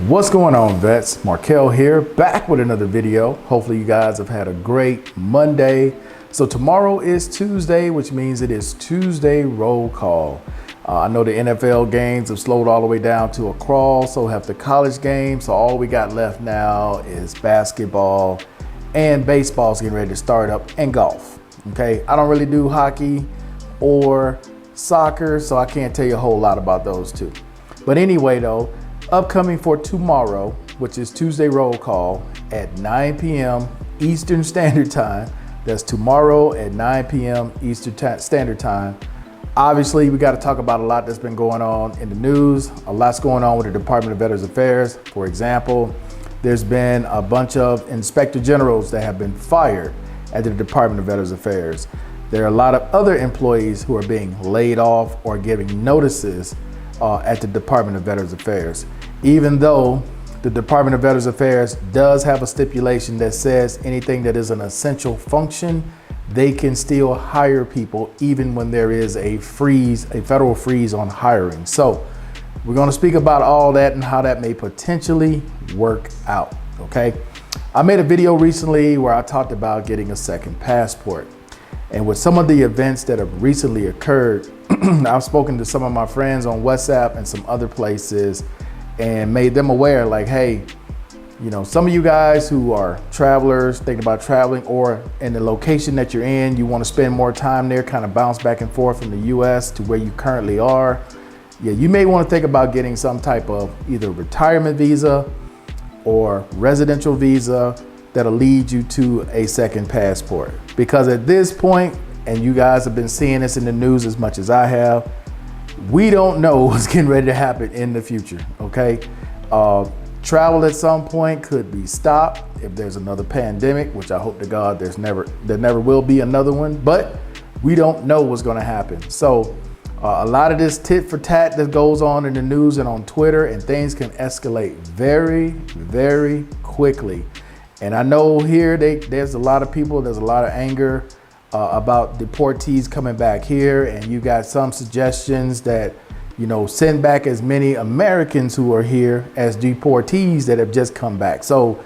What's going on, vets? Markel here, back with another video. Hopefully you guys have had a great Monday. So tomorrow is Tuesday, which means it is Tuesday roll call. I know the NFL games have slowed all the way down to a crawl, so have the college games. So all we got left now is basketball and baseball's getting ready to start up, and golf. Okay, I don't really do hockey or soccer, so I can't tell you a whole lot about those two. But anyway though, upcoming for tomorrow, which is Tuesday roll call at 9 p.m. Eastern Standard Time. That's tomorrow at 9 p.m. Eastern Standard Time. Obviously, we got to talk about a lot that's been going on in the news. A lot's going on with the Department of Veterans Affairs. For example, there's been a bunch of inspector generals that have been fired at the Department of Veterans Affairs. There are a lot of other employees who are being laid off or giving notices at the Department of Veterans Affairs. Even though the Department of Veterans Affairs does have a stipulation that says anything that is an essential function, they can still hire people even when there is a freeze, a federal freeze on hiring. So we're going to speak about all that and how that may potentially work out, okay? I made a video recently where I talked about getting a second passport. And with some of the events that have recently occurred, I've spoken to some of my friends on WhatsApp and some other places and made them aware, like, hey, you know, some of you guys who are travelers, thinking about traveling, or in the location that you're in, you want to spend more time there, kind of bounce back and forth from the US to where you currently are. Yeah, you may want to think about getting some type of either retirement visa or residential visa that'll lead you to a second passport. Because at this point, and you guys have been seeing this in the news as much as I have, we don't know what's getting ready to happen in the future, okay? Travel at some point could be stopped if there's another pandemic, which I hope to God there never will be another one, but we don't know what's gonna happen. So a lot of this tit for tat that goes on in the news and on Twitter, and things can escalate very, very quickly. And I know here there's a lot of people, there's a lot of anger about deportees coming back here, and you got some suggestions that, you know, send back as many Americans who are here as deportees that have just come back. So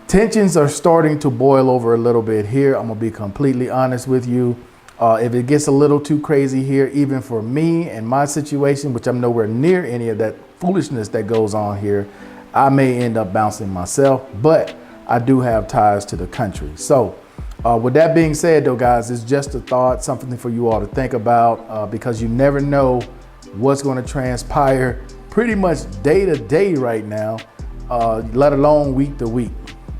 tensions are starting to boil over a little bit here. I'm gonna be completely honest with you. If it gets a little too crazy here, even for me and my situation, which I'm nowhere near any of that foolishness that goes on here, I may end up bouncing myself, but I do have ties to the country. So with that being said though, guys, it's just a thought, something for you all to think about, because you never know what's going to transpire pretty much day to day right now, let alone week to week.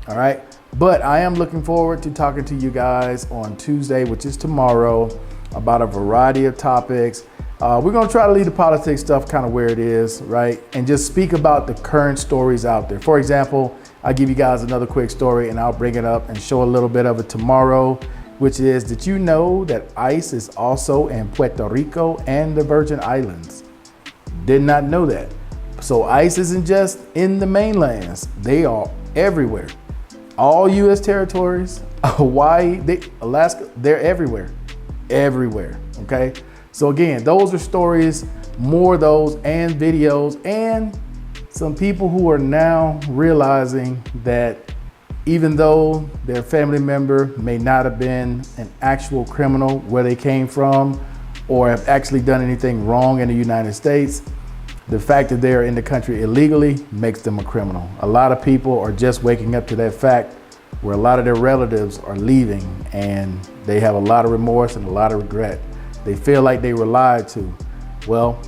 All right. But I am looking forward to talking to you guys on Tuesday, which is tomorrow, about a variety of topics. We're going to try to leave the politics stuff kind of where it is, right? And just speak about the current stories out there. For example, I'll give you guys another quick story and I'll bring it up and show a little bit of it tomorrow, which is, did you know that ICE is also in Puerto Rico and the Virgin Islands? Did not know that. So ICE isn't just in the mainlands, they are everywhere. All US territories, Hawaii, Alaska, they're everywhere, okay? So again, those are stories, more of those, and videos, and some people who are now realizing that even though their family member may not have been an actual criminal where they came from or have actually done anything wrong in the United States, the fact that they are in the country illegally makes them a criminal. A lot of people are just waking up to that fact, where a lot of their relatives are leaving and they have a lot of remorse and a lot of regret. They feel like they were lied to. Well,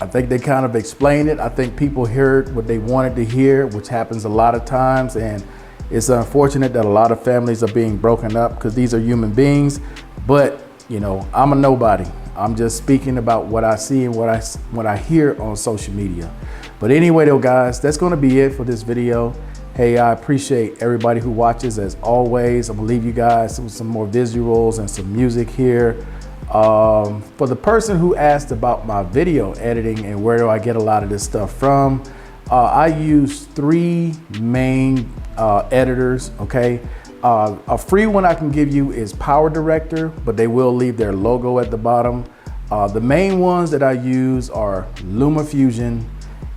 I think they kind of explained it. I think people heard what they wanted to hear, which happens a lot of times. And it's unfortunate that a lot of families are being broken up because these are human beings. But, you know, I'm a nobody. I'm just speaking about what I see and what I hear on social media. But anyway, though, guys, that's going to be it for this video. Hey, I appreciate everybody who watches as always. I'm gonna leave you guys with some more visuals and some music here. For the person who asked about my video editing and where do I get a lot of this stuff from, I use three main editors, okay? A free one I can give you is Power Director, but they will leave their logo at the bottom. The main ones that I use are LumaFusion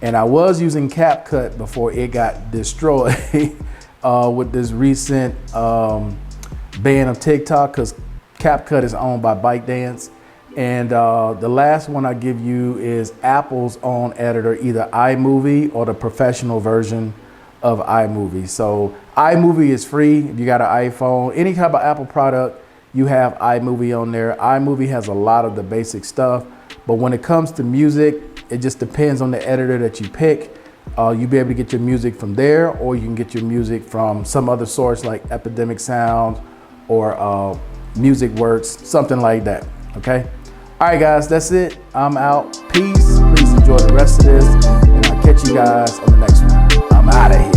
And I was using CapCut before it got destroyed with this recent ban of TikTok, because CapCut is owned by ByteDance. And the last one I give you is Apple's own editor, either iMovie or the professional version of iMovie. So iMovie is free if you got an iPhone. Any type of Apple product, you have iMovie on there. iMovie has a lot of the basic stuff, but when it comes to music, it just depends on the editor that you pick. You'll be able to get your music from there, or you can get your music from some other source like Epidemic Sound or Music Works, something like that, okay? All right, guys, that's it. I'm out. Peace. Please enjoy the rest of this, and I'll catch you guys on the next one. I'm out of here.